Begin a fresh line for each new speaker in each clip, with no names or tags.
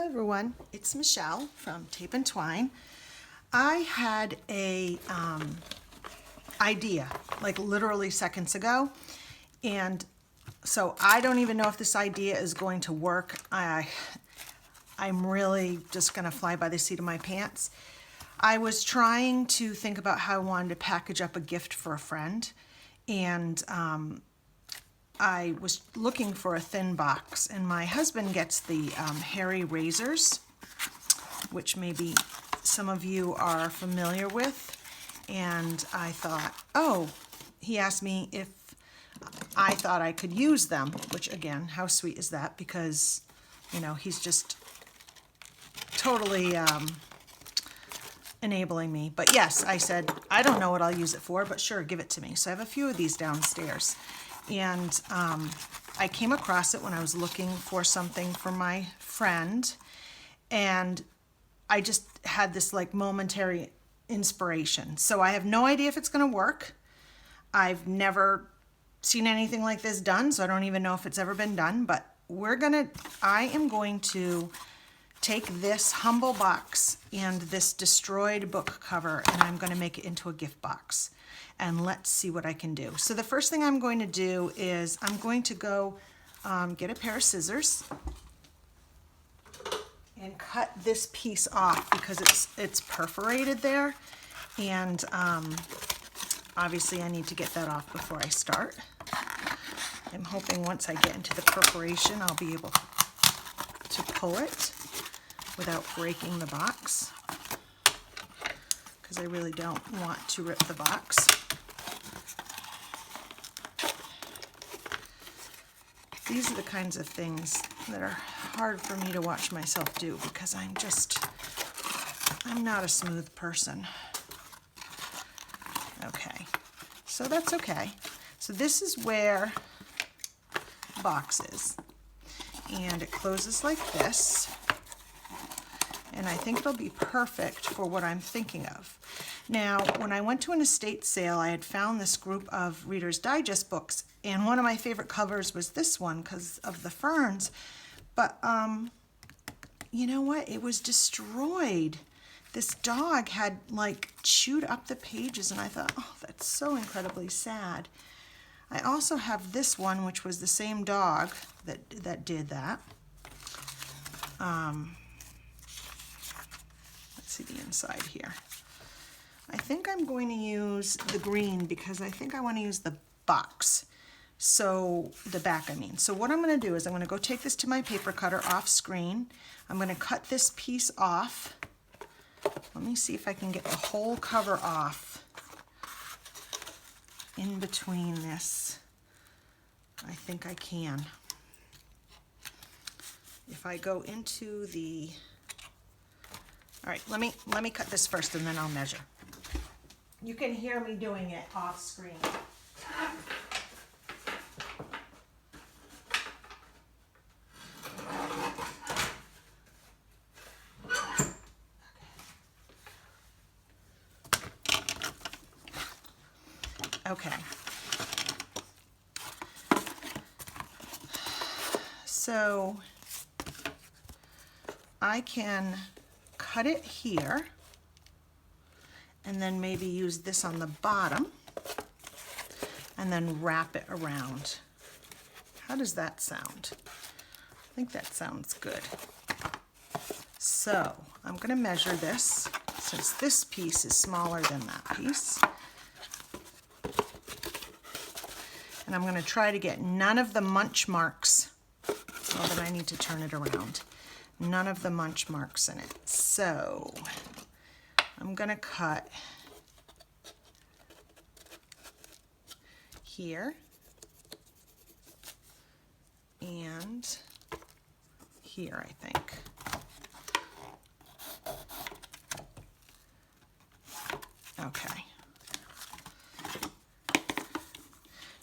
everyone, it's Michelle from Tape and Twine. I had a idea like literally seconds ago, and so I don't even know if this idea is going to work. I'm really just gonna fly by the seat of my pants. I was trying to think about how I wanted to package up a gift for a friend, and I was looking for a thin box, and my husband gets the hairy razors, which maybe some of you are familiar with. And I thought, oh, he asked me if I thought I could use them, which again, how sweet is that? Because, you know, he's just totally enabling me. But yes, I said, I don't know what I'll use it for, but sure, give it to me. So I have a few of these downstairs. And I came across it when I was looking for something for my friend, and I just had this like momentary inspiration. So I have no idea if it's going to work. I've never seen anything like this done, so I don't even know if it's ever been done, but I am going to take this humble box and this destroyed book cover, and I'm going to make it into a gift box. And let's see what I can do. So the first thing I'm going to do is I'm going to go get a pair of scissors and cut this piece off because it's perforated there, and obviously I need to get that off before I start. I'm hoping once I get into the perforation I'll be able to pull it without breaking the box, because I really don't want to rip the box. These are the kinds of things that are hard for me to watch myself do because I'm not a smooth person. Okay, so that's okay. So this is where the box is, and it closes like this. And I think it'll be perfect for what I'm thinking of. Now, when I went to an estate sale, I had found this group of Reader's Digest books, and one of my favorite covers was this one because of the ferns. But you know what? It was destroyed. This dog had like chewed up the pages, and I thought, oh, that's so incredibly sad. I also have this one, which was the same dog that did that. See the inside here. I think I'm going to use the green because I think I want to use the box. So the back, I mean. So what I'm going to do is I'm going to go take this to my paper cutter off screen. I'm going to cut this piece off. Let me see if I can get the whole cover off in between this. I think I can. If I go into the all right, let me cut this first and then I'll measure. You can hear me doing it off screen. Okay. So I can cut it here and then maybe use this on the bottom and then wrap it around. How does that sound? I think that sounds good. So I'm going to measure this since this piece is smaller than that piece. And I'm going to try to get none of the munch marks. Well, then I need to turn it around. None of the munch marks in it. So I'm going to cut here and here, I think. Okay.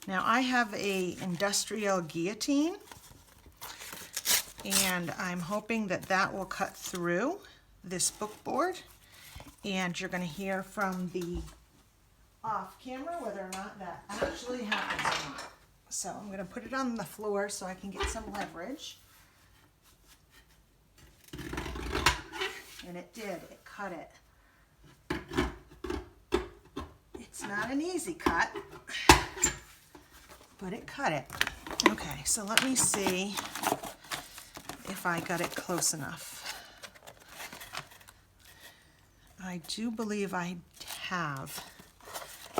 Now I have a industrial guillotine, and I'm hoping that that will cut through this book board, and you're going to hear from the off camera whether or not that actually happens or not. So I'm going to put it on the floor so I can get some leverage. And it did, it cut it. It's not an easy cut, but it cut it. Okay, so let me see if I got it close enough. I do believe I have.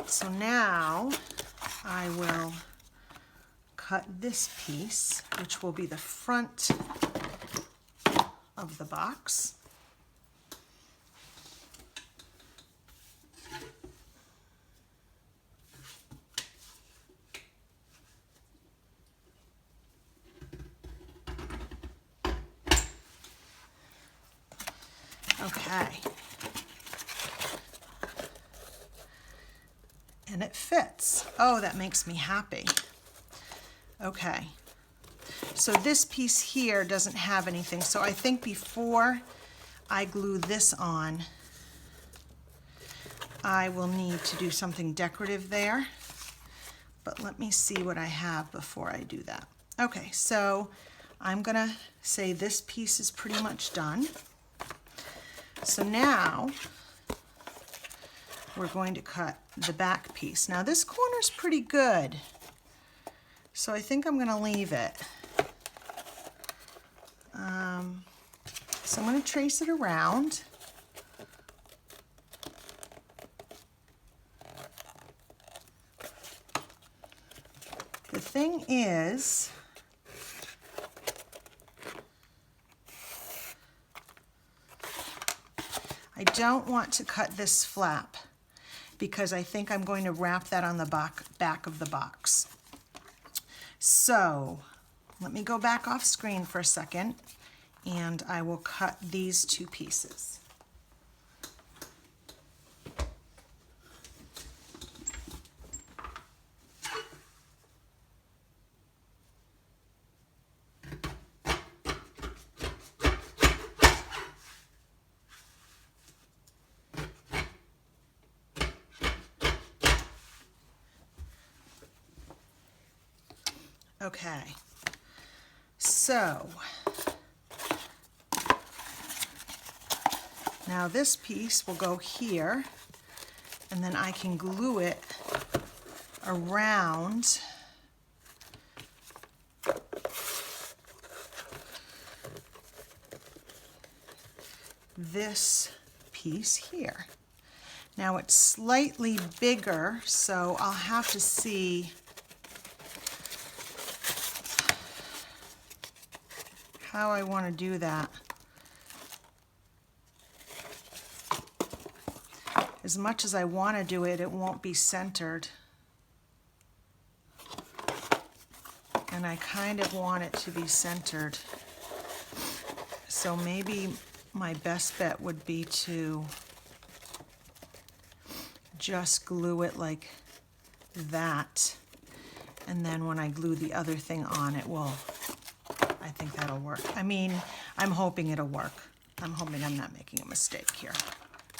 So now I will cut this piece, which will be the front of the box. Okay. And it fits. Oh, that makes me happy. Okay. So this piece here doesn't have anything. So I think before I glue this on, I will need to do something decorative there. But let me see what I have before I do that. Okay, so I'm gonna say this piece is pretty much done. So now we're going to cut the back piece. Now this corner's pretty good, so I think I'm gonna leave it. So I'm gonna trace it around. The thing is, I don't want to cut this flap because I think I'm going to wrap that on the back of the box. So let me go back off screen for a second and I will cut these two pieces. Okay, so now this piece will go here, and then I can glue it around this piece here. Now it's slightly bigger, so I'll have to see how I want to do that. As much as I want to do it, it won't be centered. And I kind of want it to be centered. So maybe my best bet would be to just glue it like that. And then when I glue the other thing on, it will, I think that'll work. I mean, I'm hoping it'll work. I'm hoping I'm not making a mistake here.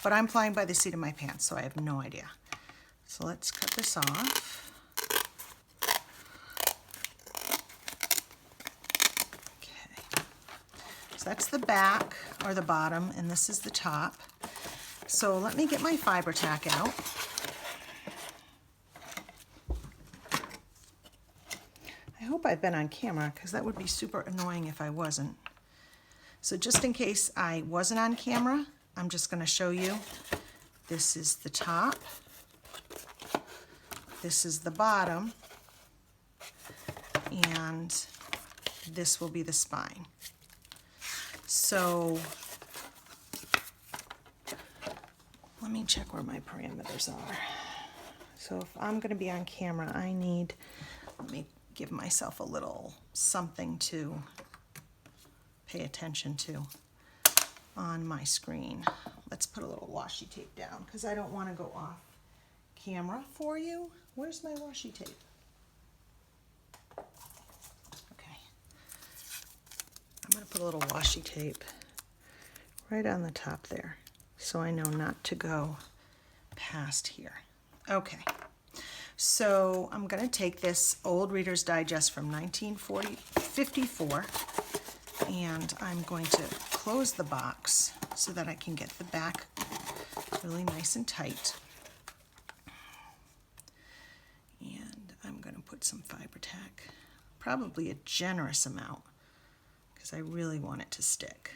But I'm flying by the seat of my pants, so I have no idea. So let's cut this off. Okay. So that's the back, or the bottom, and this is the top. So let me get my fiber tack out. I hope I've been on camera, because that would be super annoying if I wasn't. So just in case I wasn't on camera, I'm just going to show you. This is the top. This is the bottom. And this will be the spine. So let me check where my parameters are. So if I'm going to be on camera, I need, let me give myself a little something to pay attention to on my screen. Let's put a little washi tape down because I don't want to go off camera for you. Where's my washi tape? Okay. I'm going to put a little washi tape right on the top there so I know not to go past here. Okay. So I'm going to take this old Reader's Digest from 1954 and I'm going to close the box so that I can get the back really nice and tight. And I'm going to put some fiber tack, probably a generous amount, because I really want it to stick.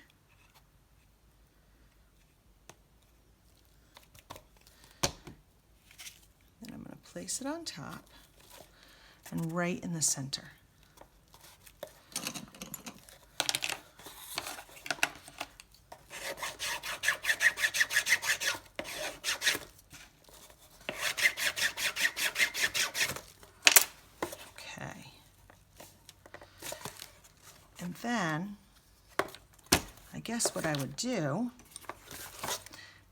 Then I'm going to place it on top and right in the center. And then, I guess what I would do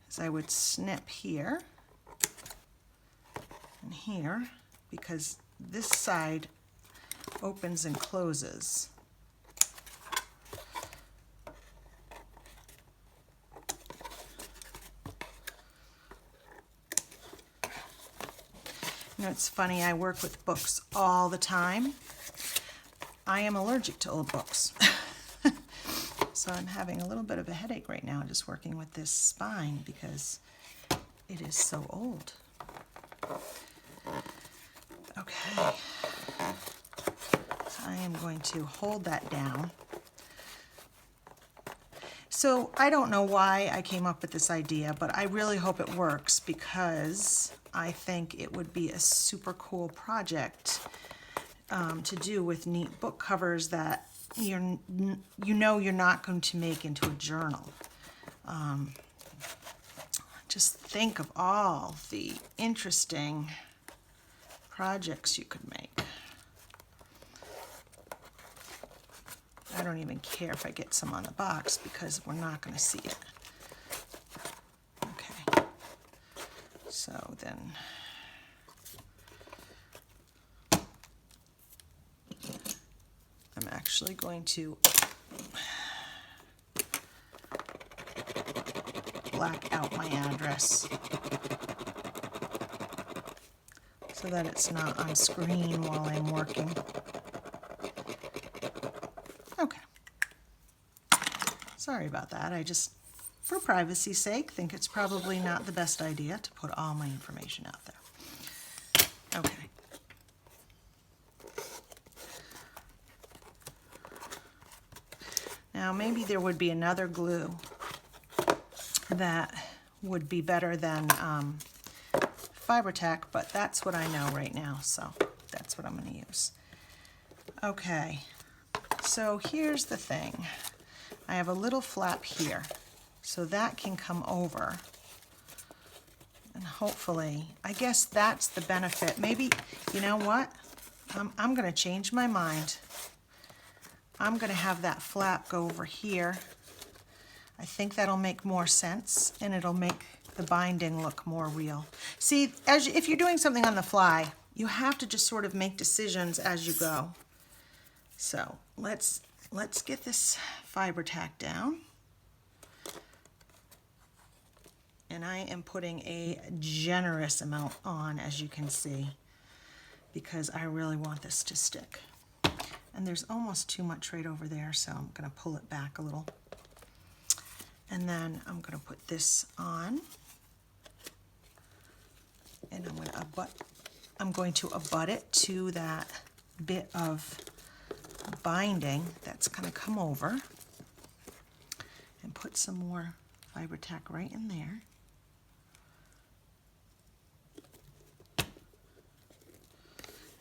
is I would snip here and here, because this side opens and closes. You know, it's funny, I work with books all the time. I am allergic to old books. So I'm having a little bit of a headache right now just working with this spine because it is so old. Okay. So I am going to hold that down. So I don't know why I came up with this idea, but I really hope it works because I think it would be a super cool project to do with neat book covers that you know you're not going to make into a journal. Just think of all the interesting projects you could make. I don't even care if I get some on the box because we're not going to see it. Okay, so then I'm actually going to black out my address so that it's not on screen while I'm working. Okay. Sorry about that. I just, for privacy's sake, think it's probably not the best idea to put all my information out there. Okay. Now maybe there would be another glue that would be better than fiber tack, but that's what I know right now, so that's what I'm going to use. Okay, so here's the thing. I have a little flap here, so that can come over. And hopefully, I guess that's the benefit. Maybe, you know what? I'm going to change my mind. I'm going to have that flap go over here. I think that'll make more sense, and it'll make the binding look more real. See, if you're doing something on the fly, you have to just sort of make decisions as you go. So let's get this fiber tack down. And I am putting a generous amount on, as you can see, because I really want this to stick. And there's almost too much right over there, so I'm going to pull it back a little. And then I'm going to put this on. And I'm going to abut it to that bit of binding that's going to come over. And put some more fiber tack right in there.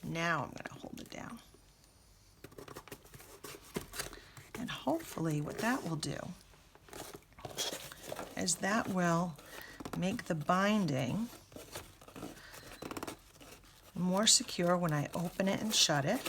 Now I'm going to hold it down. And hopefully what that will do is that will make the binding more secure when I open it and shut it.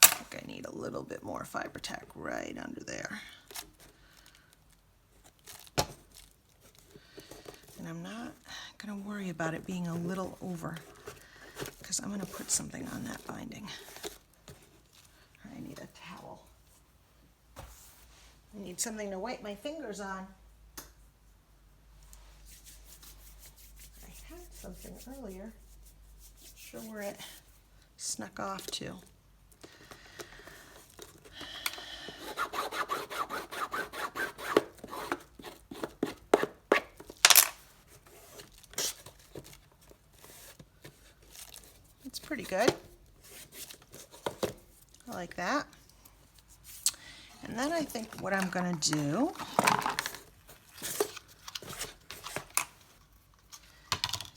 I think I need a little bit more fiber tack right under there. And I'm not going to worry about it being a little over because I'm going to put something on that binding. I need a towel. I need something to wipe my fingers on. something earlier. Not sure where it snuck off to. It's pretty good. I like that. And then I think what I'm going to do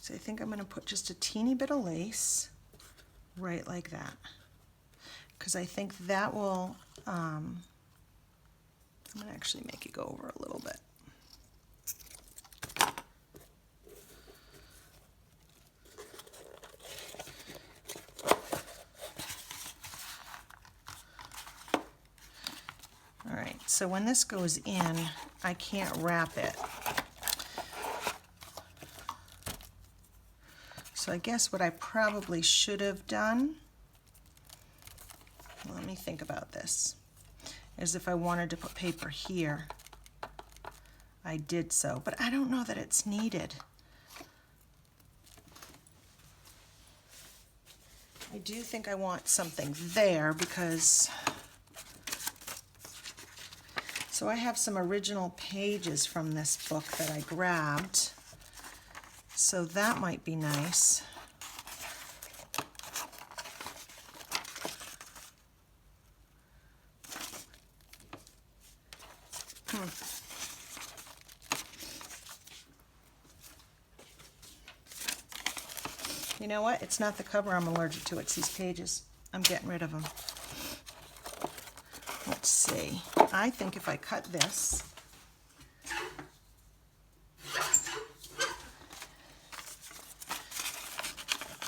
is I think I'm going to put just a teeny bit of lace right like that, because I think that will, I'm going to actually make it go over a little bit. So when this goes in, I can't wrap it. So I guess what I probably should have done, let me think about this, is if I wanted to put paper here, I did so, but I don't know that it's needed. I do think I want something there because, so I have some original pages from this book that I grabbed, so that might be nice. You know what? It's not the cover I'm allergic to, it's these pages. I'm getting rid of them. Let's see. I think if I cut this,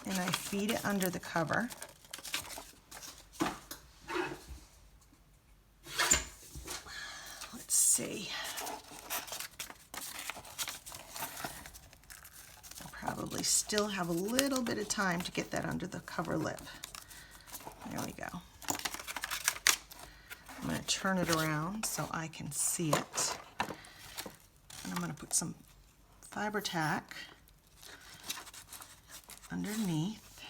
and I feed it under the cover, let's see. Probably still have a little bit of time to get that under the cover lip. There we go. I'm going to turn it around so I can see it. And I'm going to put some fiber tack underneath.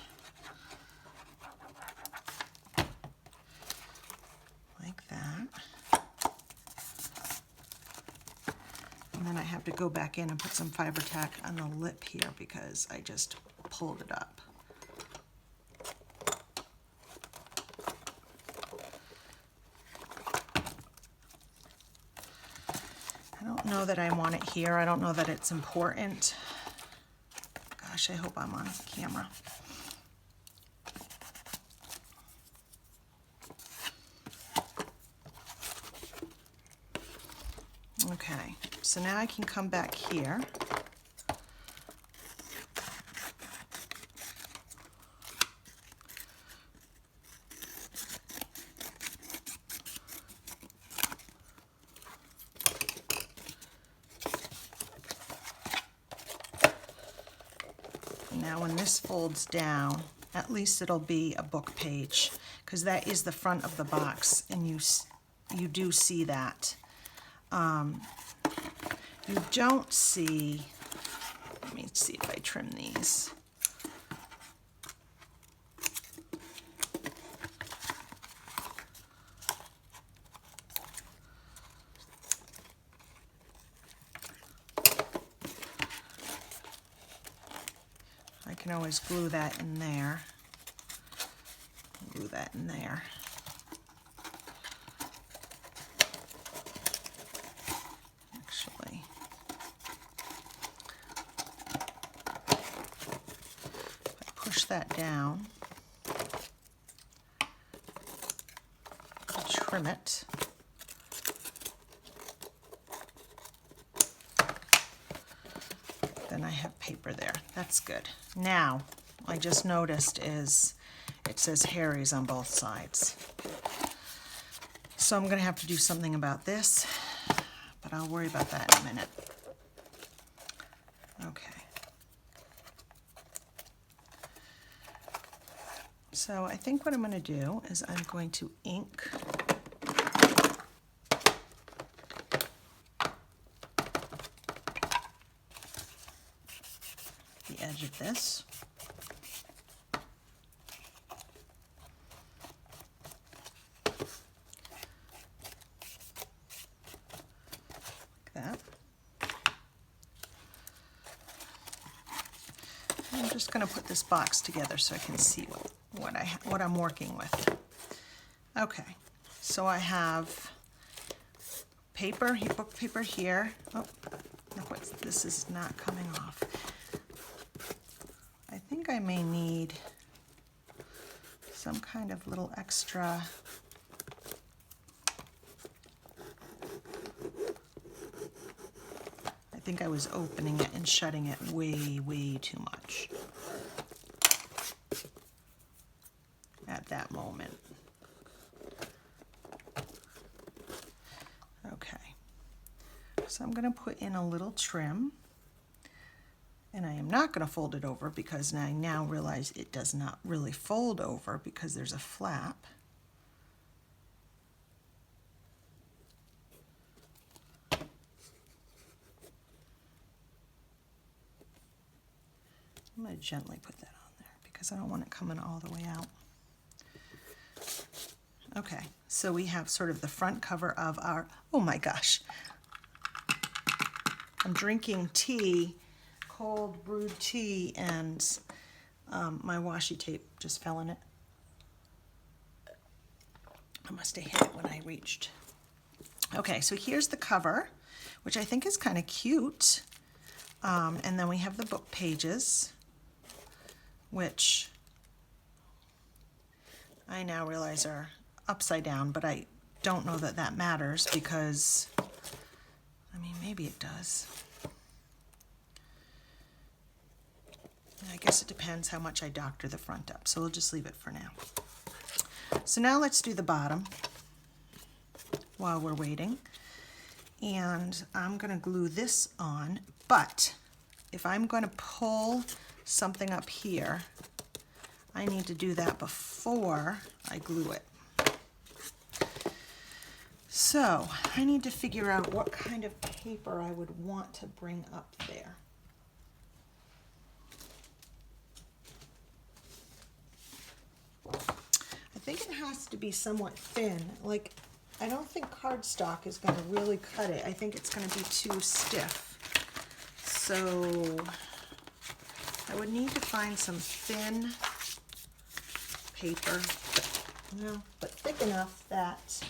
Like that. And then I have to go back in and put some fiber tack on the lip here because I just pulled it up. I don't know that I want it here. I don't know that it's important. Gosh, I hope I'm on camera. Okay, so now I can come back here. Now when this folds down, at least it'll be a book page, because that is the front of the box, and you do see that. You don't see, let me see if I trim these. I can always glue that in there. Glue that in there. Actually, if I push that down, I'll trim it. Then I have paper there. That's good. Now, I just noticed is it says Harry's on both sides. So I'm going to have to do something about this, but I'll worry about that in a minute. Okay. So I think what I'm going to do is I'm going to ink the the edge of this. Like that. I'm just going to put this box together so I can see what I'm working with. Okay, so I have paper, book paper here. Oh, look what, this is not coming off. I think I may need some kind of little extra I think I was opening it and shutting it way too much at that moment. Okay, so I'm going to put in a little trim, and I am not going to fold it over because I now realize it does not really fold over because there's a flap. I'm going to gently put that on there because I don't want it coming all the way out. Okay, so we have sort of the front cover of our, oh my gosh, I'm drinking tea, cold brewed tea, and my washi tape just fell in it. I must have hit it when I reached. Okay, so here's the cover, which I think is kind of cute. And then we have the book pages, which I now realize are upside down, but I don't know that that matters because, I mean, maybe it does. I guess it depends how much I doctor the front up, so we'll just leave it for now. So now let's do the bottom while we're waiting. And I'm going to glue this on, but if I'm going to pull something up here, I need to do that before I glue it. So I need to figure out what kind of paper I would want to bring up there. I think it has to be somewhat thin. Like, I don't think cardstock is going to really cut it. I think it's going to be too stiff. So I would need to find some thin paper, but thick enough that,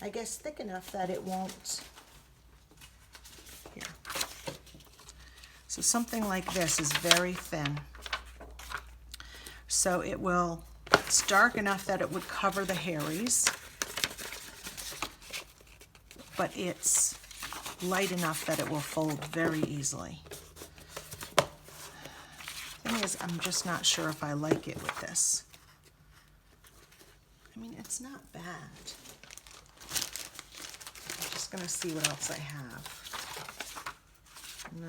I guess thick enough that it won't, here. So something like this is very thin. So it will, it's dark enough that it would cover the Harrys, but it's light enough that it will fold very easily. Thing is, I'm just not sure if I like it with this. I mean, it's not bad. I'm just gonna see what else I have. No.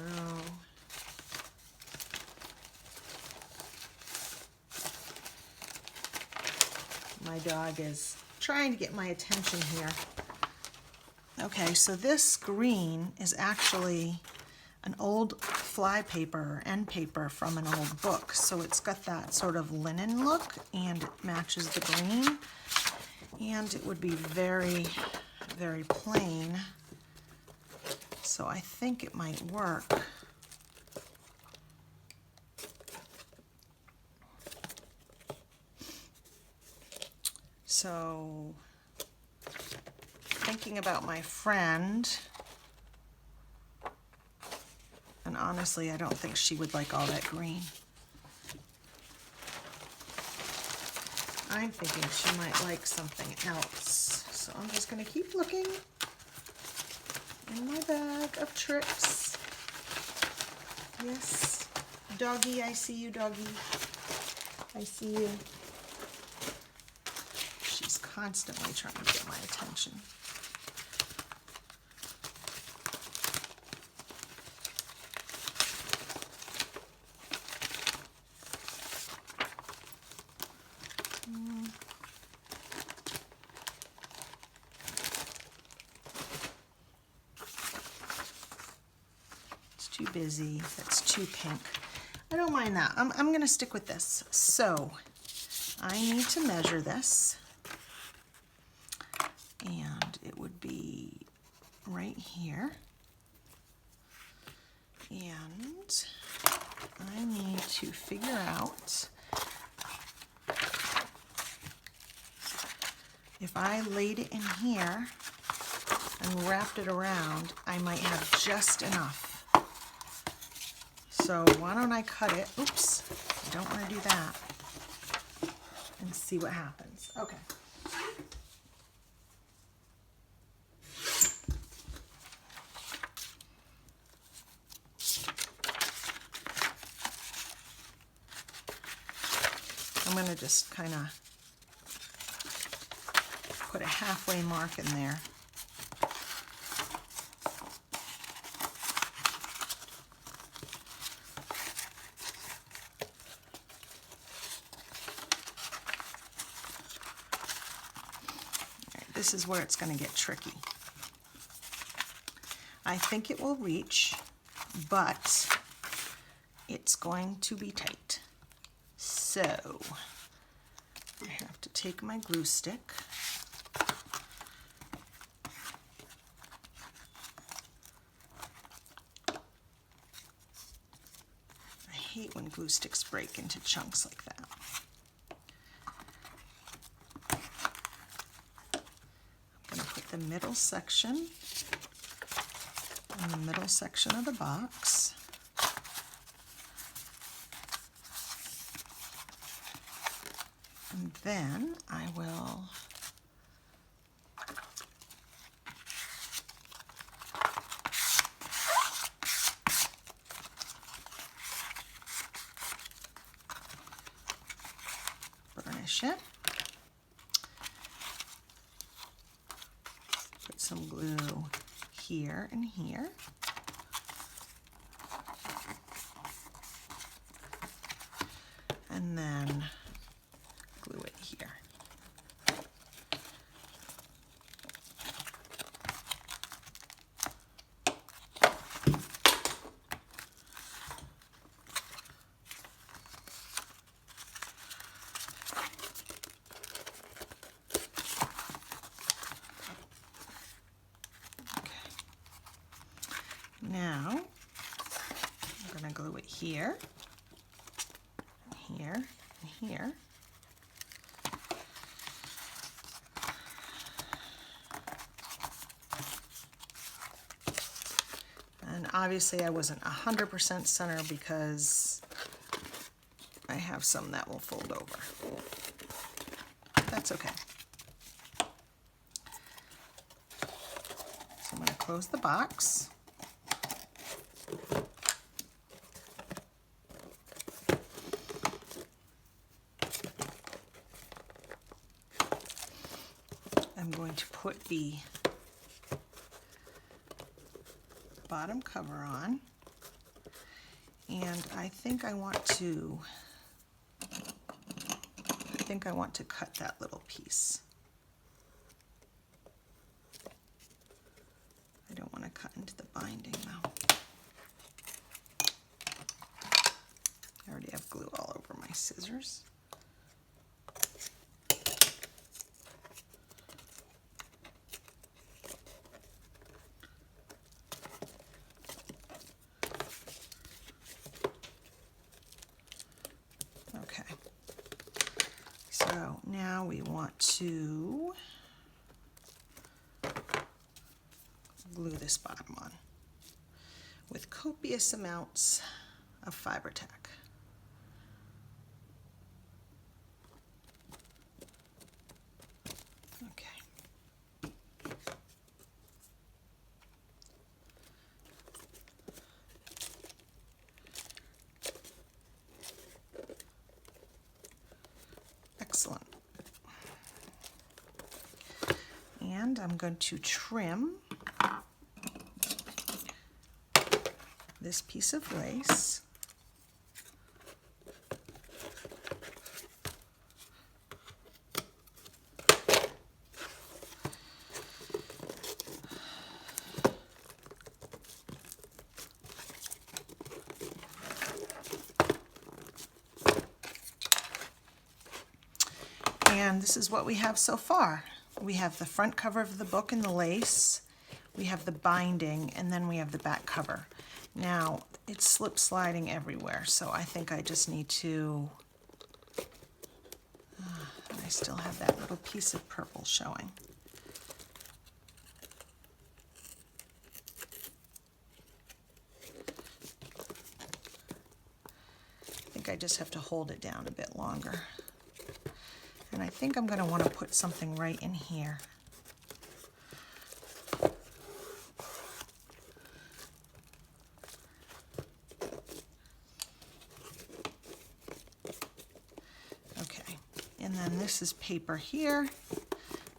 My dog is trying to get my attention here. Okay, so this green is actually an old fly paper or end paper from an old book. So it's got that sort of linen look and it matches the green. And it would be very, very plain. So I think it might work. So, thinking about my friend, and honestly, I don't think she would like all that green. I'm thinking she might like something else. So I'm just going to keep looking in my bag of tricks. Yes, doggy, I see you, doggy. I see you. She's constantly trying to get my attention. Let's too busy, that's too pink. I don't mind that. I'm gonna stick with this. So I need to measure this, and it would be right here. And I need to figure out if I laid it in here and wrapped it around, I might have just enough. So why don't I cut it? Oops, I don't want to do that. And see what happens. Okay. I'm going to just kind of put a halfway mark in there. This is where it's going to get tricky. I think it will reach, but it's going to be tight. So I have to take my glue stick. I hate when glue sticks break into chunks like that. The middle section and the middle section of the box. And then I will burnish it. Some glue here and here. And then glue it here. Now, I'm going to glue it here, here, and here. And obviously I wasn't 100% center because I have some that will fold over. That's okay. So I'm going to close the box. I'm going to put the bottom cover on, and I think I want to cut that little piece. I don't want to cut into the binding though. I already have glue all over my scissors. So now we want to glue this bottom on with copious amounts of fiber tack. Okay. Excellent. And I'm going to trim this piece of lace. And this is what we have so far. We have the front cover of the book and the lace, we have the binding, and then we have the back cover. Now, it's slip sliding everywhere, so I think I just need to, I still have that little piece of purple showing. I think I just have to hold it down a bit longer. And I think I'm going to want to put something right in here. Okay, and then this is paper here,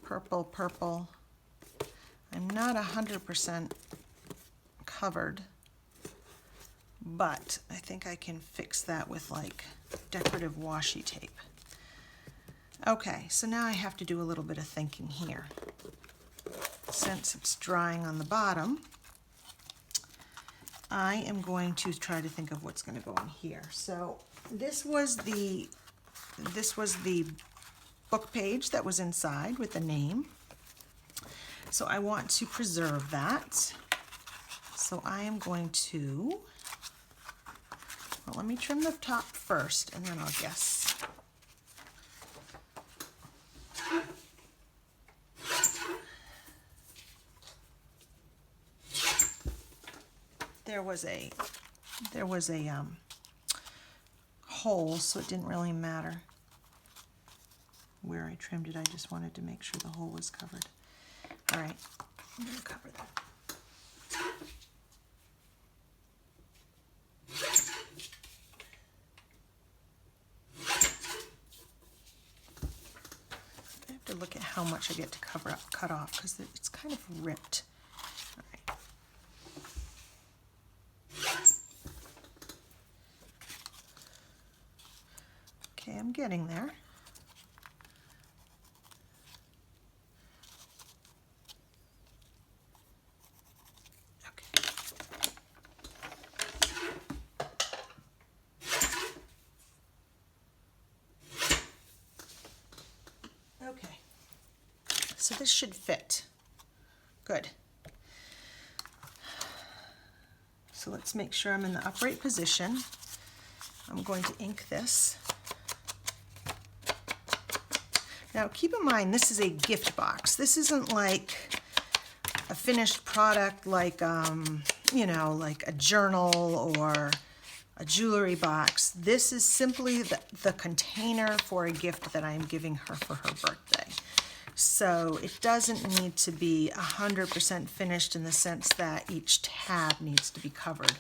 purple, purple. I'm not 100% covered, but I think I can fix that with like decorative washi tape. Okay, so now I have to do a little bit of thinking here. Since it's drying on the bottom, I am going to try to think of what's going to go in here. So this was the book page that was inside with the name. So I want to preserve that. So I am going to, well, let me trim the top first and then I'll guess. There was a hole, so it didn't really matter where I trimmed it. I just wanted to make sure the hole was covered. All right, I'm going to cover that. I have to look at how much I get to cover up, cut off, because it's kind of ripped. All right. Okay, I'm getting there. Okay, so this should fit. Good. So let's make sure I'm in the upright position. I'm going to ink this. Now keep in mind, this is a gift box. This isn't like a finished product like, you know, like a journal or a jewelry box. This is simply the container for a gift that I'm giving her for her birthday. So it doesn't need to be 100% finished in the sense that each tab needs to be covered.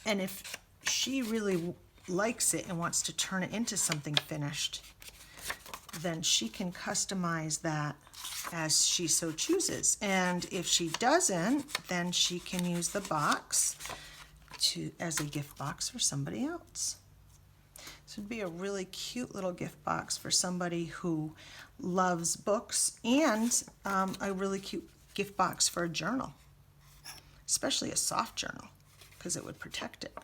And if she really likes it and wants to turn it into something finished, then she can customize that as she so chooses. And if she doesn't, then she can use the box as a gift box for somebody else. So it'd be a really cute little gift box for somebody who loves books, and a really cute gift box for a journal, especially a soft journal, because it would protect it.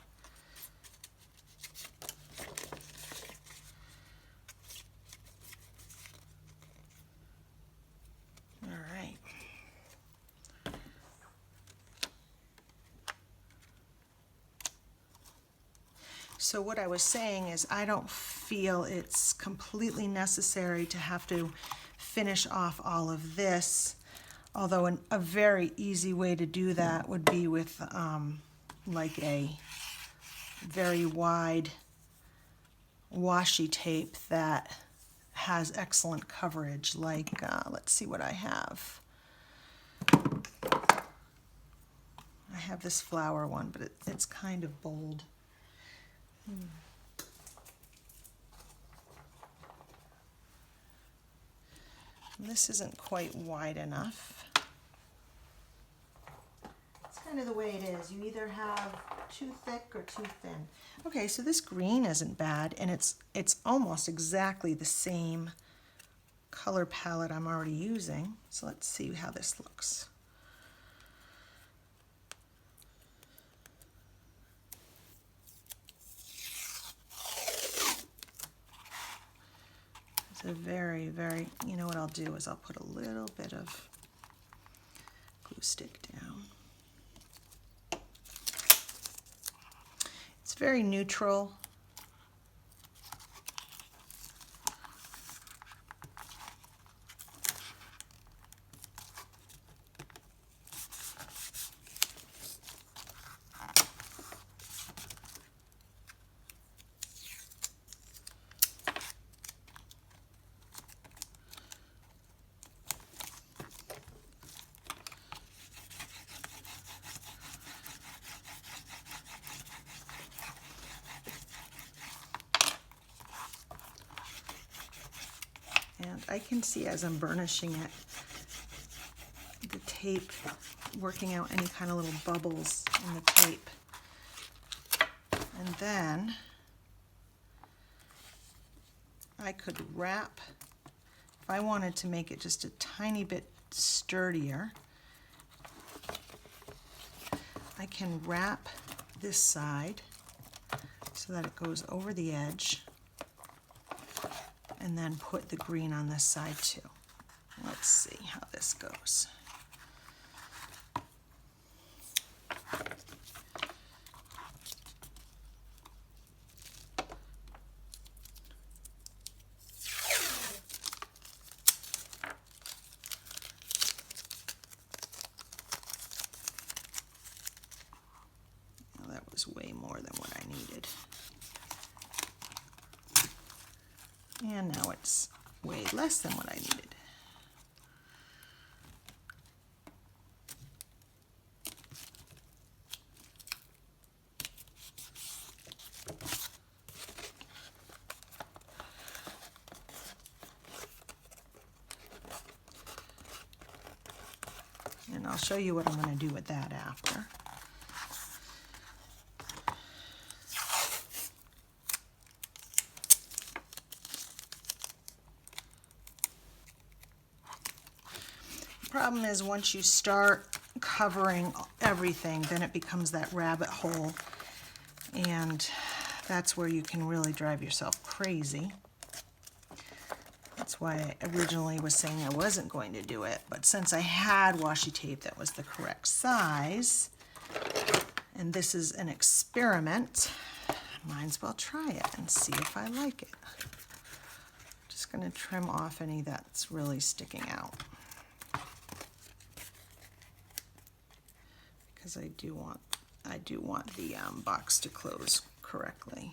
All right. So what I was saying is I don't feel it's completely necessary to have to finish off all of this, although a very easy way to do that would be with like a very wide washi tape that has excellent coverage, like let's see what I have. I have this flower one, but it's kind of bold. This isn't quite wide enough. It's kind of the way it is. You either have too thick or too thin. Okay, so this green isn't bad, and it's almost exactly the same color palette I'm already using. So let's see how this looks. a very, very, you know what I'll do is I'll put a little bit of glue stick down. It's very neutral. And I can see as I'm burnishing it, the tape working out any kind of little bubbles in the tape. And then I could wrap, if I wanted to make it just a tiny bit sturdier, I can wrap this side so that it goes over the edge, and then put the green on this side too. Let's see how this goes. Well, that was way more than what I needed. And now it's way less than what I needed. And I'll show you what I'm going to do with that after. Problem is, once you start covering everything, then it becomes that rabbit hole, and that's where you can really drive yourself crazy. That's why I originally was saying I wasn't going to do it, but since I had washi tape that was the correct size, and this is an experiment, might as well try it and see if I like it. Just going to trim off any that's really sticking out, because I do want the box to close correctly.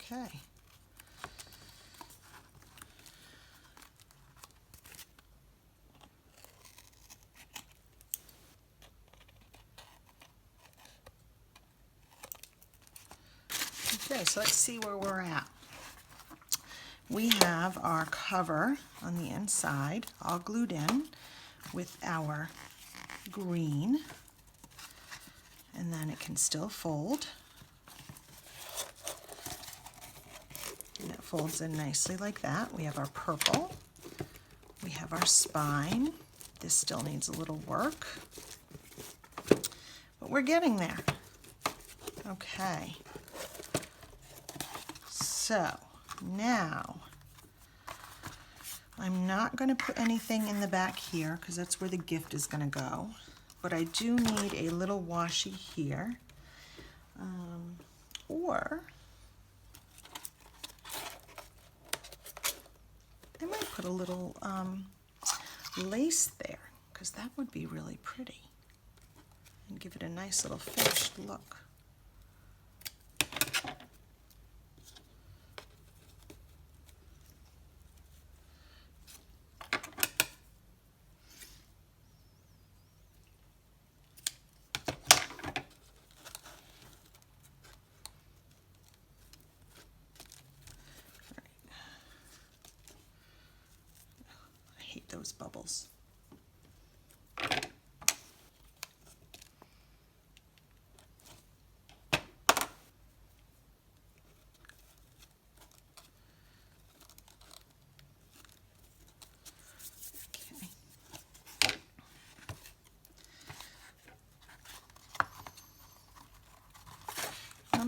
Okay. Okay, so let's see where we're at. We have our cover on the inside all glued in with our green, and then it can still fold. And it folds in nicely like that. We have our purple. We have our spine. This still needs a little work, but we're getting there. Okay. So now I'm not going to put anything in the back here because that's where the gift is going to go, but I do need a little washi here, or I might put a little lace there, because that would be really pretty and give it a nice little finished look. Those bubbles.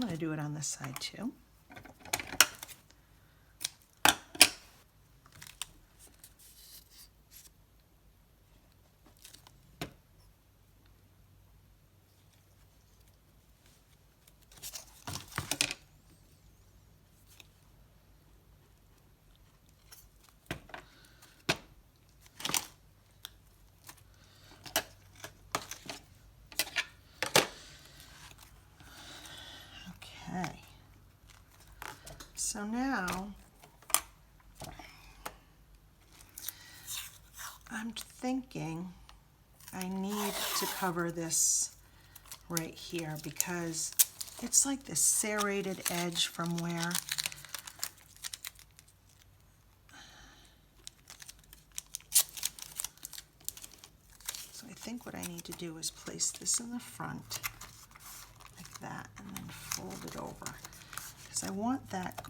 I'm going to do it on this side too. Okay. So now I'm thinking I need to cover this right here because it's like this serrated edge from where so I think what I need to do is place this in the front like that and then fold it over because I want that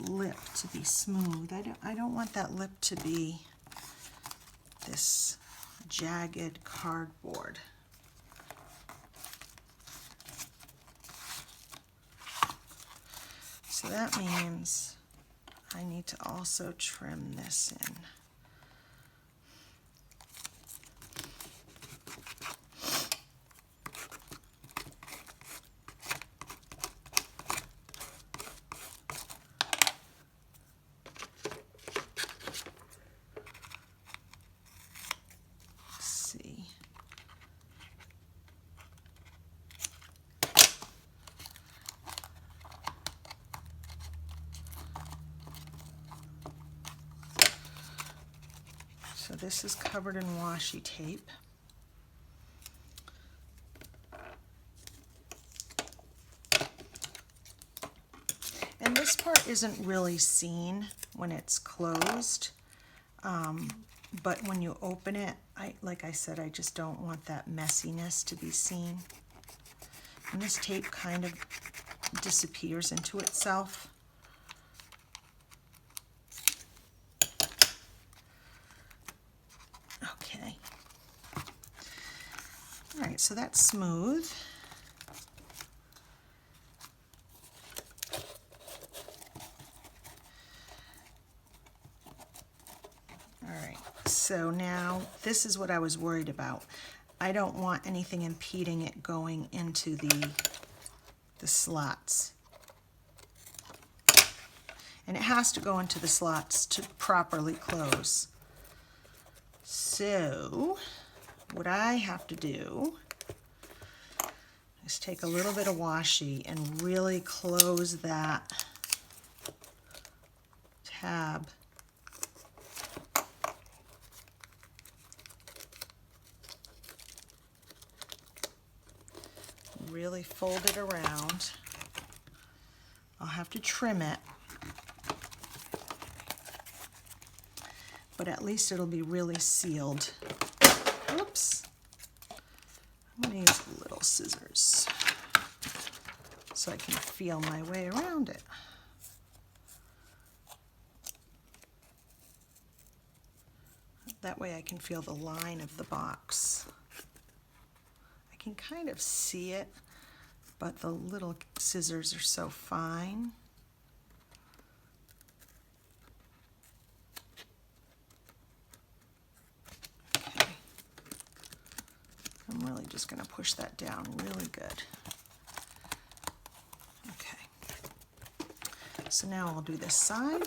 lip to be smooth. I don't want that lip to be this jagged cardboard. So that means I need to also trim this in. So this is covered in washi tape. And this part isn't really seen when it's closed, but when you open it, like I said, I just don't want that messiness to be seen. And this tape kind of disappears into itself. Okay. All right, so that's smooth. All right, so now this is what I was worried about. I don't want anything impeding it going into the slots. And it has to go into the slots to properly close. So what I have to do is take a little bit of washi and really close that tab. Really fold it around. I'll have to trim it, but at least it'll be really sealed. Oops. I'm going to use little scissors so I can feel my way around it. That way I can feel the line of the box. I can kind of see it, but the little scissors are so fine. Okay. I'm really just going to push that down really good. Okay. So now I'll do this side.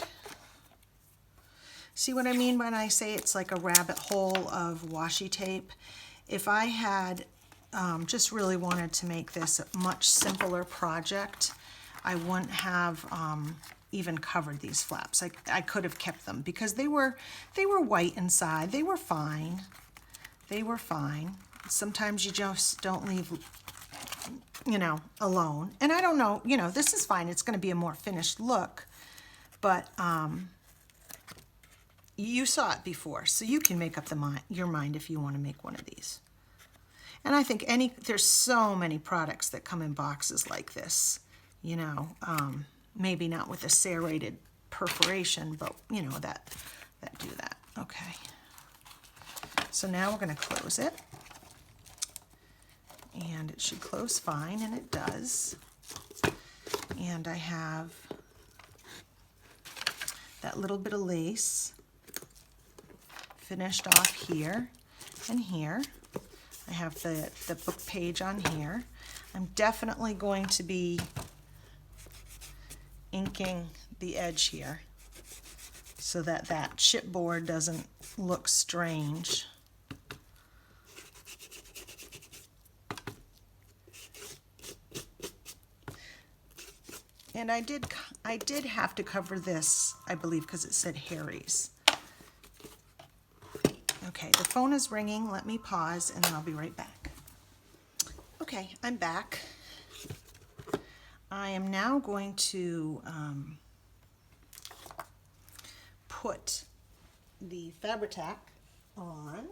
See what I mean when I say it's like a rabbit hole of washi tape? If I had just really wanted to make this a much simpler project, I wouldn't have even covered these flaps. I could have kept them because they were white inside. They were fine. They were fine. Sometimes you just don't leave, you know, alone. And I don't know, you know, this is fine. It's going to be a more finished look, but you saw it before, so you can make up your mind if you want to make one of these. And I think there's so many products that come in boxes like this, you know, maybe not with a serrated perforation, but you know, that do that. Okay. So now we're going to close it. And it should close fine, and it does. And I have that little bit of lace finished off here and here. I have the book page on here. I'm definitely going to be inking the edge here so that that chipboard doesn't look strange. And I did have to cover this, I believe, because it said Harry's. Okay, the phone is ringing. Let me pause and then I'll be right back. Okay, I'm back. I am now going to put the Fabri-Tac on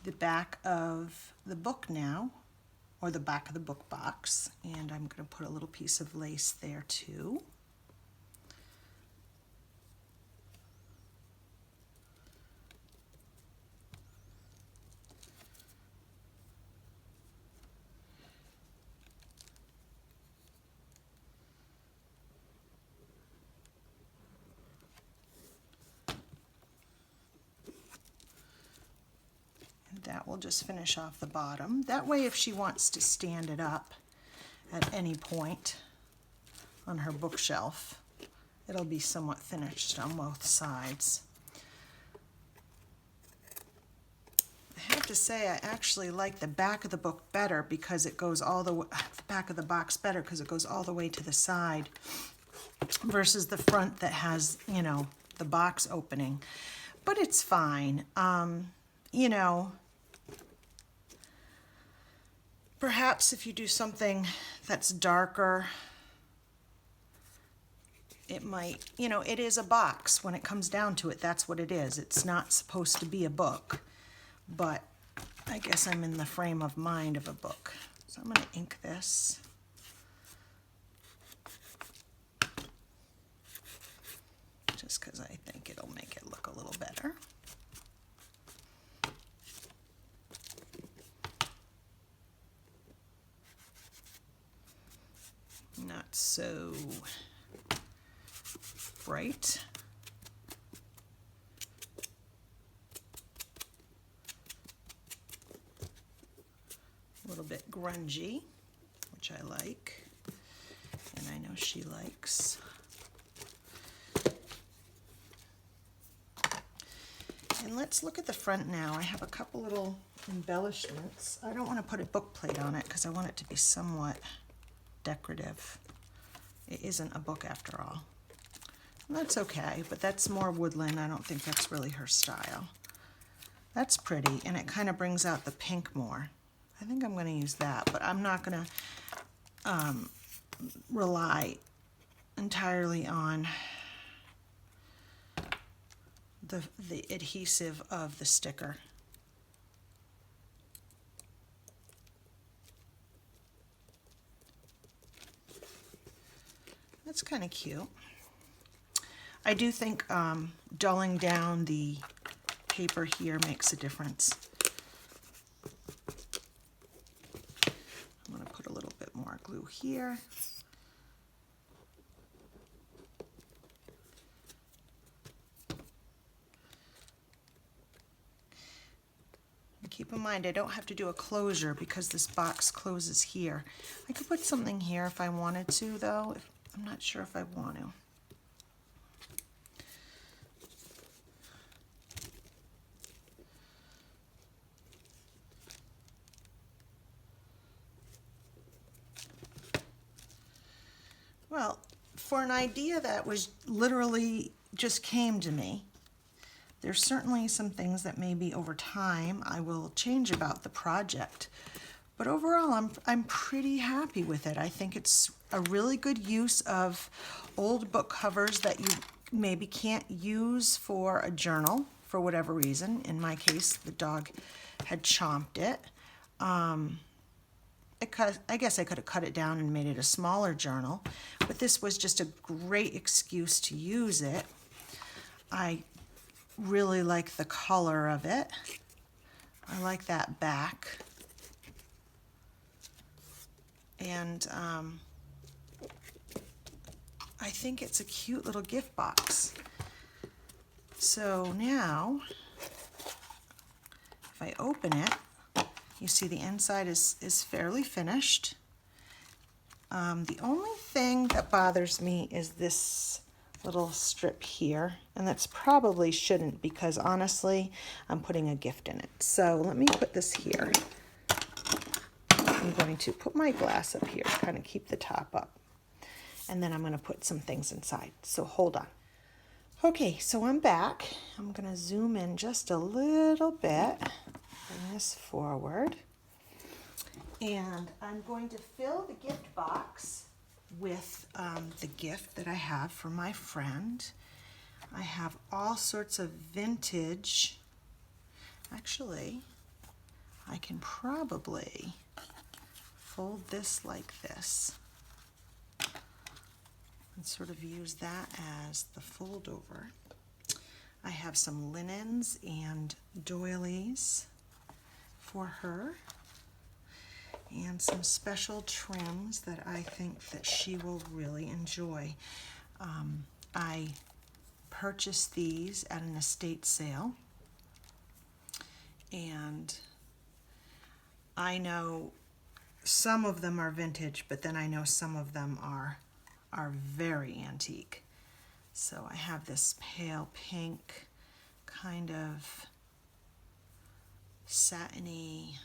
the back of the book now, or the back of the book box, and I'm going to put a little piece of lace there too. That will just finish off the bottom. That way, if she wants to stand it up at any point on her bookshelf, it'll be somewhat finished on both sides. I have to say, I actually like the back of the book better because it goes all the back of the box better because it goes all the way to the side versus the front that has, you know, the box opening. But it's fine. You know, perhaps if you do something that's darker, it might, you know, it is a box. When it comes down to it, that's what it is. It's not supposed to be a book, but I guess I'm in the frame of mind of a book. So I'm going to ink this. Just because I think it'll make it look a little better. Not so bright. A little bit grungy, which I like, and I know she likes. And let's look at the front now. I have a couple little embellishments. I don't want to put a book plate on it because I want it to be somewhat decorative. It isn't a book after all. And that's okay, but that's more woodland. I don't think that's really her style. That's pretty, and it kind of brings out the pink more. I think I'm going to use that, but I'm not going to rely entirely on the adhesive of the sticker. That's kind of cute. I do think dulling down the paper here makes a difference. I'm going to put a little bit more glue here. And keep in mind, I don't have to do a closure because this box closes here. I could put something here if I wanted to, though. I'm not sure if I want to. Well, for an idea that was literally just came to me, there's certainly some things that maybe over time I will change about the project. But overall, I'm pretty happy with it. I think it's a really good use of old book covers that you maybe can't use for a journal for whatever reason. In my case, the dog had chomped it. I guess I could have cut it down and made it a smaller journal, but this was just a great excuse to use it. I really like the color of it. I like that back. And I think it's a cute little gift box. So now, if I open it, you see the inside is fairly finished. The only thing that bothers me is this little strip here, and that's probably shouldn't, because honestly, I'm putting a gift in it. So let me put this here. I'm going to put my glass up here to kind of keep the top up. And then I'm going to put some things inside. So hold on. Okay, so I'm back. I'm going to zoom in just a little bit. Bring this forward. And I'm going to fill the gift box with the gift that I have for my friend. I have all sorts of vintage. Actually, I can probably fold this like this and sort of use that as the fold over. I have some linens and doilies for her, and some special trims that I think that she will really enjoy. I purchased these at an estate sale, and I know some of them are vintage, but then I know some of them are very antique. So I have this pale pink kind of satiny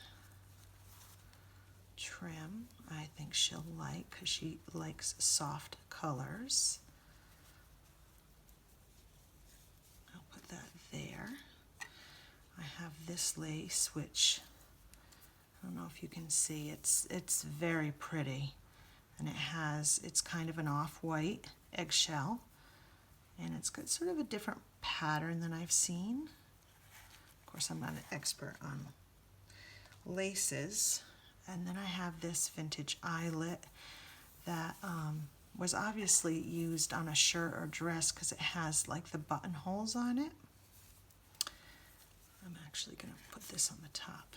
trim I think she'll like, because she likes soft colors. I'll put that there. I have this lace, which I don't know if you can see. It's very pretty, and it's kind of an off-white eggshell, and it's got sort of a different pattern than I've seen. Of course, I'm not an expert on laces. And then I have this vintage eyelet that was obviously used on a shirt or dress because it has like the buttonholes on it. I'm actually going to put this on the top.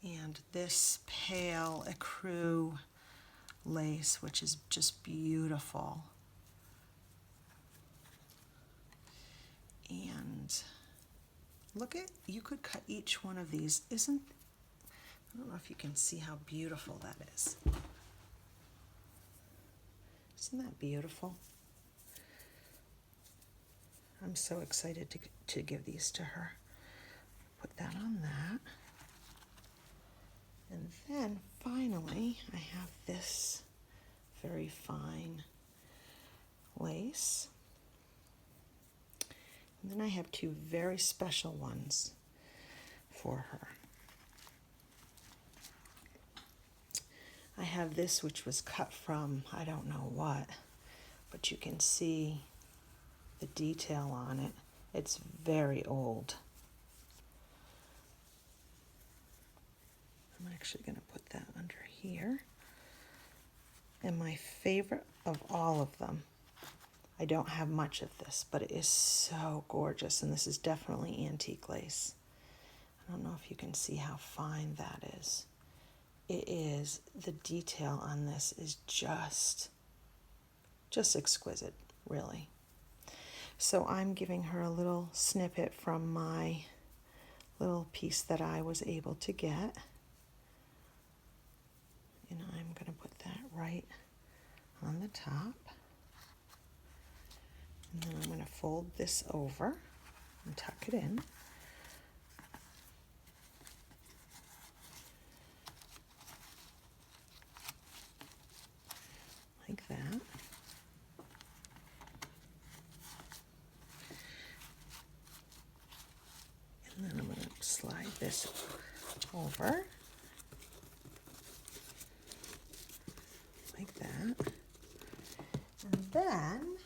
And this pale ecru lace, which is just beautiful. And look at, you could cut each one of these. I don't know if you can see how beautiful that is. Isn't that beautiful? I'm so excited to give these to her. Put that on that. And then finally, I have this very fine lace. And then I have two very special ones for her. I have this, which was cut from, I don't know what, but you can see the detail on it. It's very old. I'm actually going to put that under here. And my favorite of all of them, I don't have much of this, but it is so gorgeous, and this is definitely antique lace. I don't know if you can see how fine that is. It is, the detail on this is just exquisite, really. So I'm giving her a little snippet from my little piece that I was able to get. And I'm going to put that right on the top. And then I'm going to fold this over and tuck it in. Like that. And then I'm going to slide this over. Like that. And then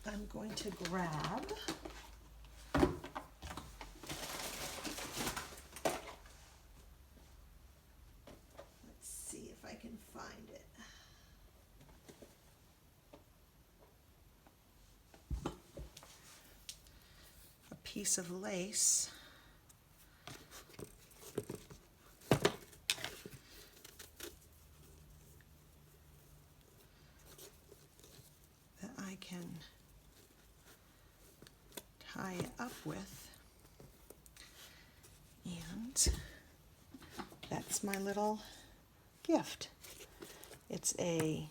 I'm going to grab let's see if I can find it. A piece of lace with. And that's my little gift. It's a,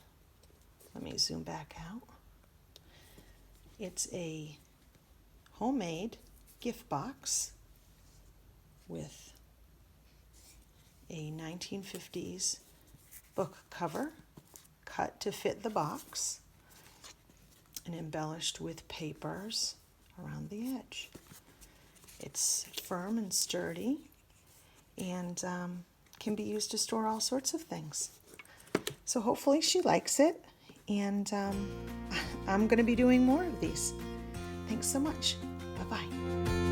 let me zoom back out. It's a homemade gift box with a 1950s book cover cut to fit the box and embellished with papers around the edge. It's firm and sturdy and can be used to store all sorts of things. So hopefully she likes it, and I'm going to be doing more of these. Thanks so much. Bye-bye.